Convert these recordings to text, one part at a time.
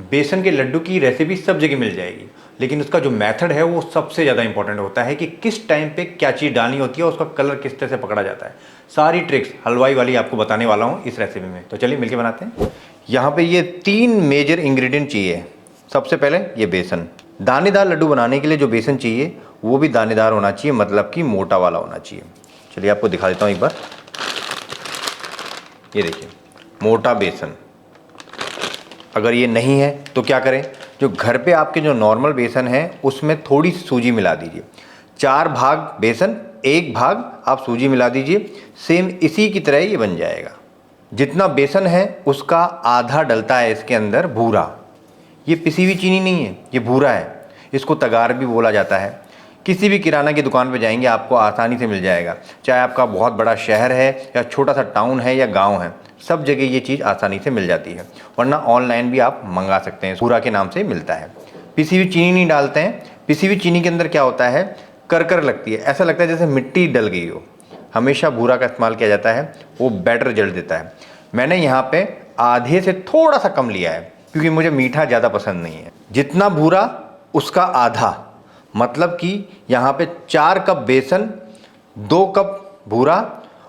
बेसन के लड्डू की रेसिपी सब जगह मिल जाएगी, लेकिन उसका जो मेथड है वो सबसे ज़्यादा इंपॉर्टेंट होता है कि किस टाइम पे क्या चीज़ डालनी होती है, उसका कलर किस तरह से पकड़ा जाता है। सारी ट्रिक्स हलवाई वाली आपको बताने वाला हूँ इस रेसिपी में, तो चलिए मिलके बनाते हैं। यहाँ पे ये 3 मेजर इंग्रेडिएंट चाहिए। सबसे पहले ये बेसन। दानेदार लड्डू बनाने के लिए जो बेसन चाहिए वो भी दानेदार होना चाहिए, मतलब कि मोटा वाला होना चाहिए। चलिए आपको दिखा देता हूँ एक बार। ये देखिए मोटा बेसन। अगर ये नहीं है तो क्या करें, जो घर पे आपके जो नॉर्मल बेसन है उसमें थोड़ी सी सूजी मिला दीजिए। 4 भाग बेसन 1 भाग आप सूजी मिला दीजिए। सेम इसी की तरह ये बन जाएगा। जितना बेसन है उसका आधा डलता है इसके अंदर बूरा। ये पिसी हुई चीनी नहीं है, ये बूरा है। इसको तगार भी बोला जाता है। किसी भी किराना की दुकान पे जाएंगे आपको आसानी से मिल जाएगा, चाहे आपका बहुत बड़ा शहर है या छोटा सा टाउन है या गांव है, सब जगह ये चीज़ आसानी से मिल जाती है। वरना ऑनलाइन भी आप मंगा सकते हैं, बूरा के नाम से मिलता है। पिसी हुई चीनी नहीं डालते हैं। पिसी हुई चीनी के अंदर क्या होता है, करकर लगती है, ऐसा लगता है जैसे मिट्टी डल गई हो। हमेशा बूरा का इस्तेमाल किया जाता है, वो बेटर रिजल्ट देता है। मैंने यहाँ पे आधे से थोड़ा सा कम लिया है क्योंकि मुझे मीठा ज़्यादा पसंद नहीं है। जितना बूरा उसका आधा, मतलब कि यहाँ पे 4 कप बेसन, 2 कप बूरा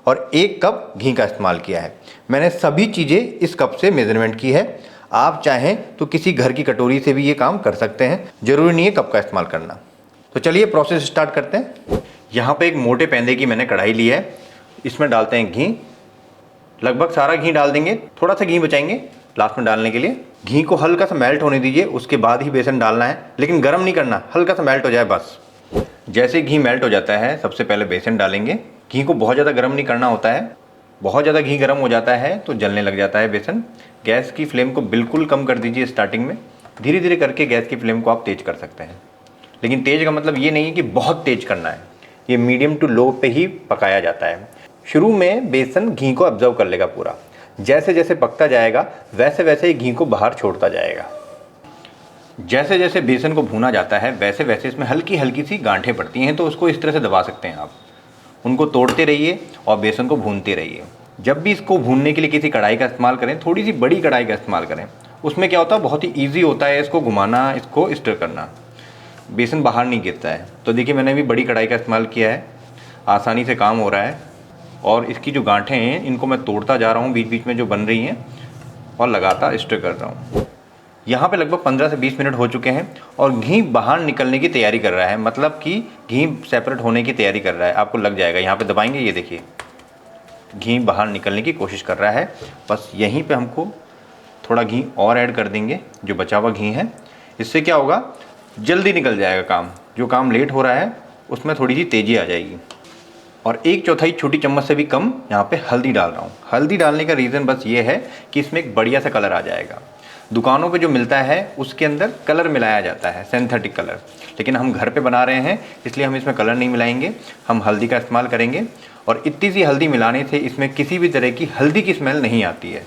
और 1 कप घी का इस्तेमाल किया है। मैंने सभी चीज़ें इस कप से मेजरमेंट की है। आप चाहें तो किसी घर की कटोरी से भी ये काम कर सकते हैं, ज़रूरी नहीं है कप का इस्तेमाल करना। तो चलिए प्रोसेस स्टार्ट करते हैं। यहाँ पे एक मोटे पैंदे की मैंने कढ़ाई ली है, इसमें डालते हैं घी। लगभग सारा घी डाल देंगे, थोड़ा सा घी बचाएंगे लास्ट में डालने के लिए। घी को हल्का सा मेल्ट होने दीजिए, उसके बाद ही बेसन डालना है, लेकिन गर्म नहीं करना, हल्का सा मेल्ट हो जाए बस। जैसे घी मेल्ट हो जाता है सबसे पहले बेसन डालेंगे। घी को बहुत ज़्यादा गर्म नहीं करना होता है, बहुत ज़्यादा घी गर्म हो जाता है तो जलने लग जाता है बेसन। गैस की फ्लेम को बिल्कुल कम कर दीजिए स्टार्टिंग में। धीरे धीरे करके गैस की फ्लेम को आप तेज़ कर सकते हैं, लेकिन तेज़ का मतलब ये नहीं है कि बहुत तेज़ करना है। ये मीडियम टू लो पे ही पकाया जाता है। शुरू में बेसन घी को ऑब्जर्व कर लेगा पूरा, जैसे जैसे पकता जाएगा वैसे वैसे ही घी को बाहर छोड़ता जाएगा। जैसे जैसे बेसन को भूना जाता है वैसे वैसे इसमें हल्की हल्की सी गांठें पड़ती हैं, तो उसको इस तरह से दबा सकते हैं आप। उनको तोड़ते रहिए और बेसन को भूनते रहिए। जब भी इसको भूनने के लिए किसी कढ़ाई का इस्तेमाल करें, थोड़ी सी बड़ी कढ़ाई का इस्तेमाल करें। उसमें क्या होता है, बहुत ही ईजी होता है इसको घुमाना, इसको स्टर करना, बेसन बाहर नहीं गिरता है। तो देखिए मैंने भी बड़ी कढ़ाई का इस्तेमाल किया है, आसानी से काम हो रहा है। और इसकी जो गांठें हैं इनको मैं तोड़ता जा रहा हूँ बीच बीच में जो बन रही हैं, और लगातार स्टर कर रहा हूँ। यहाँ पे लगभग 15 से 20 मिनट हो चुके हैं और घी बाहर निकलने की तैयारी कर रहा है, मतलब कि घी सेपरेट होने की तैयारी कर रहा है। आपको लग जाएगा, यहाँ पे दबाएंगे, ये देखिए घी बाहर निकलने की कोशिश कर रहा है। बस यहीं पे हमको थोड़ा घी और ऐड कर देंगे, जो बचा हुआ घी है। इससे क्या होगा, जल्दी निकल जाएगा काम। जो काम लेट हो रहा है उसमें थोड़ी सी तेज़ी आ जाएगी। और 1/4 छोटी चम्मच से भी कम यहाँ पे हल्दी डाल रहा हूँ। हल्दी डालने का रीज़न बस ये है कि इसमें एक बढ़िया सा कलर आ जाएगा। दुकानों पे जो मिलता है उसके अंदर कलर मिलाया जाता है, सिंथेटिक कलर, लेकिन हम घर पे बना रहे हैं इसलिए हम इसमें कलर नहीं मिलाएंगे, हम हल्दी का इस्तेमाल करेंगे। और इतनी सी हल्दी मिलाने से इसमें किसी भी तरह की हल्दी की स्मेल नहीं आती है,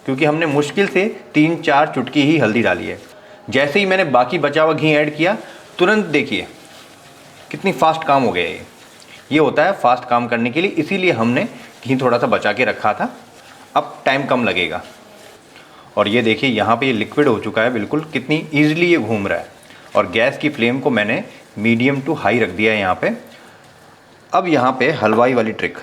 क्योंकि हमने मुश्किल से 3-4 चुटकी ही हल्दी डाली है। जैसे ही मैंने बाकी बचा हुआ घी ऐड किया, तुरंत देखिए कितनी फास्ट काम हो गया है। ये होता है फास्ट काम करने के लिए, इसीलिए हमने घी थोड़ा सा बचा के रखा था। अब टाइम कम लगेगा। और ये देखिए यहाँ पे ये लिक्विड हो चुका है बिल्कुल, कितनी ईजिली ये घूम रहा है। और गैस की फ्लेम को मैंने मीडियम टू हाई रख दिया है यहाँ पे। अब यहाँ पे हलवाई वाली ट्रिक,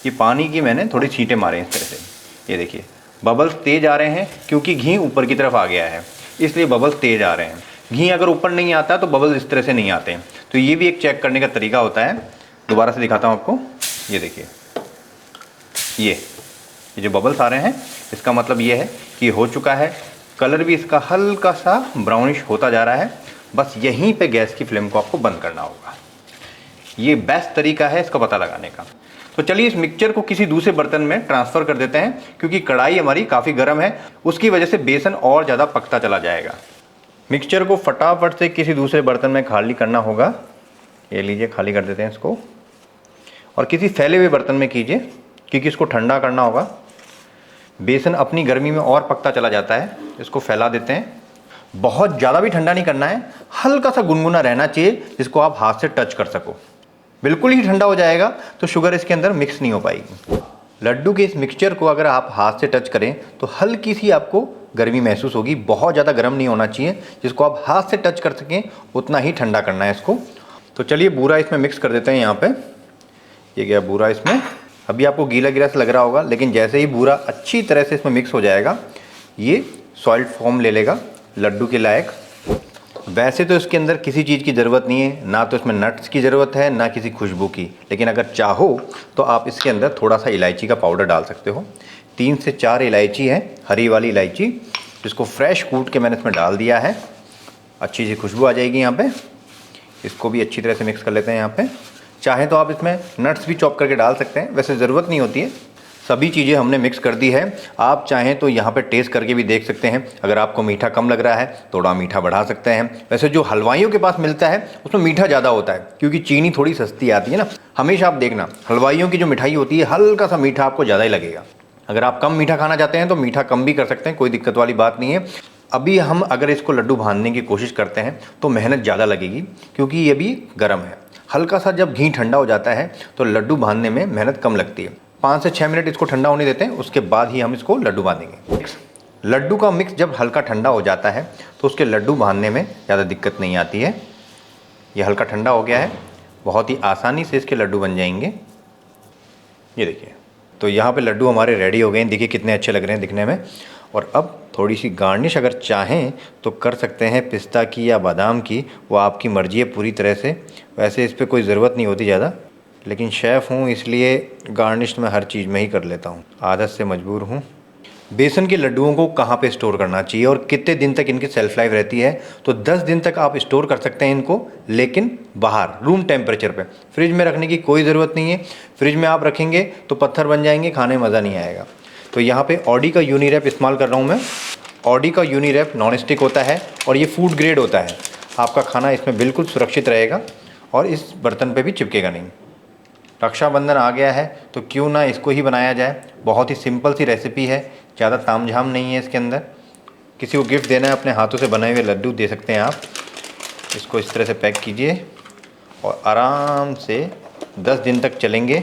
ये पानी की मैंने थोड़ी छींटे मारे हैं इस तरह से। ये देखिए बबल्स तेज़ आ रहे हैं, क्योंकि घी ऊपर की तरफ आ गया है इसलिए बबल्स तेज़ आ रहे हैं। घी अगर ऊपर नहीं आता तो बबल्स इस तरह से नहीं आते हैं। तो ये भी एक चेक करने का तरीका होता है। दोबारा से दिखाता हूँ आपको, ये देखिए ये जो बबल्स आ रहे हैं इसका मतलब ये है कि हो चुका है। कलर भी इसका हल्का सा ब्राउनिश होता जा रहा है। बस यहीं पे गैस की फ्लेम को आपको बंद करना होगा। ये बेस्ट तरीका है इसका पता लगाने का। तो चलिए इस मिक्सचर को किसी दूसरे बर्तन में ट्रांसफ़र कर देते हैं, क्योंकि कढ़ाई हमारी काफ़ी गर्म है, उसकी वजह से बेसन और ज़्यादा पकता चला जाएगा। मिक्सचर को फटाफट से किसी दूसरे बर्तन में खाली करना होगा। ये लीजिए, खाली कर देते हैं इसको, और किसी फैले हुए बर्तन में कीजिए, क्योंकि इसको ठंडा करना होगा। बेसन अपनी गर्मी में और पकता चला जाता है। इसको फैला देते हैं। बहुत ज़्यादा भी ठंडा नहीं करना है, हल्का सा गुनगुना रहना चाहिए जिसको आप हाथ से टच कर सको। बिल्कुल ही ठंडा हो जाएगा तो शुगर इसके अंदर मिक्स नहीं हो पाएगी। लड्डू के इस मिक्सचर को अगर आप हाथ से टच करें तो हल्की सी आपको गर्मी महसूस होगी, बहुत ज़्यादा गर्म नहीं होना चाहिए, जिसको आप हाथ से टच कर सकें उतना ही ठंडा करना है इसको। तो चलिए बूरा इसमें मिक्स कर देते हैं। यहाँ पे ये गया बूरा इसमें। अभी आपको गीला गीला सा लग रहा होगा, लेकिन जैसे ही बूरा अच्छी तरह से इसमें मिक्स हो जाएगा ये सॉलिड फॉर्म ले लेगा लड्डू के लायक। वैसे तो इसके अंदर किसी चीज़ की ज़रूरत नहीं है, ना तो इसमें नट्स की ज़रूरत है ना किसी खुशबू की, लेकिन अगर चाहो तो आप इसके अंदर थोड़ा सा इलायची का पाउडर डाल सकते हो। 3 से 4 इलायची है, हरी वाली इलायची, जिसको फ्रेश कूट के मैंने इसमें डाल दिया है। अच्छी सी खुशबू आ जाएगी यहाँ पे। इसको भी अच्छी तरह से मिक्स कर लेते हैं यहाँ पे। चाहे तो आप इसमें नट्स भी चॉप करके डाल सकते हैं, वैसे ज़रूरत नहीं होती है। सभी चीज़ें हमने मिक्स कर दी है। आप चाहें तो यहाँ पे टेस्ट करके भी देख सकते हैं, अगर आपको मीठा कम लग रहा है थोड़ा मीठा बढ़ा सकते हैं। वैसे जो हलवाइयों के पास मिलता है उसमें मीठा ज़्यादा होता है, क्योंकि चीनी थोड़ी सस्ती आती है ना। हमेशा आप देखना हलवाइयों की जो मिठाई होती है हल्का सा मीठा आपको ज़्यादा ही लगेगा। अगर आप कम मीठा खाना चाहते हैं तो मीठा कम भी कर सकते हैं, कोई दिक्कत वाली बात नहीं है। अभी हम अगर इसको लड्डू बांधने की कोशिश करते हैं तो मेहनत ज़्यादा लगेगी, क्योंकि ये भी गर्म है। हल्का सा जब घी ठंडा हो जाता है तो लड्डू बांधने में मेहनत कम लगती है। 5 से 6 मिनट इसको ठंडा होने देते हैं, उसके बाद ही हम इसको लड्डू बांधेंगे। लड्डू का मिक्स जब हल्का ठंडा हो जाता है तो उसके लड्डू बांधने में ज़्यादा दिक्कत नहीं आती है। ये हल्का ठंडा हो गया है, बहुत ही आसानी से इसके लड्डू बन जाएंगे। ये देखिए, तो यहाँ पे लड्डू हमारे रेडी हो गए हैं। देखिए कितने अच्छे लग रहे हैं दिखने में। और अब थोड़ी सी गार्निश अगर चाहें तो कर सकते हैं पिस्ता की या बादाम की, वो आपकी मर्ज़ी है पूरी तरह से। वैसे इस पर कोई ज़रूरत नहीं होती ज़्यादा, लेकिन शेफ़ हूँ इसलिए गार्निश मैं हर चीज़ में ही कर लेता हूँ, आदत से मजबूर हूँ। बेसन के लड्डुओं को कहाँ पे स्टोर करना चाहिए और कितने दिन तक इनकी सेल्फ लाइफ रहती है? तो 10 दिन तक आप स्टोर कर सकते हैं इनको, लेकिन बाहर रूम टेम्परेचर पे। फ्रिज में रखने की कोई ज़रूरत नहीं है। फ्रिज में आप रखेंगे तो पत्थर बन जाएंगे, खाने में मज़ा नहीं आएगा। तो यहाँ पे ऑडी का यूनिरैप इस्तेमाल कर रहा हूँ मैं। ऑडी का यूनिरैप नॉन स्टिक होता है और ये फूड ग्रेड होता है। आपका खाना इसमें बिल्कुल सुरक्षित रहेगा और इस बर्तन पे भी चिपकेगा नहीं। रक्षाबंधन आ गया है तो क्यों ना इसको ही बनाया जाए। बहुत ही सिंपल सी रेसिपी है, ज़्यादा तामझाम नहीं है इसके अंदर। किसी को गिफ्ट देना है, अपने हाथों से बनाए हुए लड्डू दे सकते हैं आप। इसको इस तरह से पैक कीजिए और आराम से 10 दिन तक चलेंगे।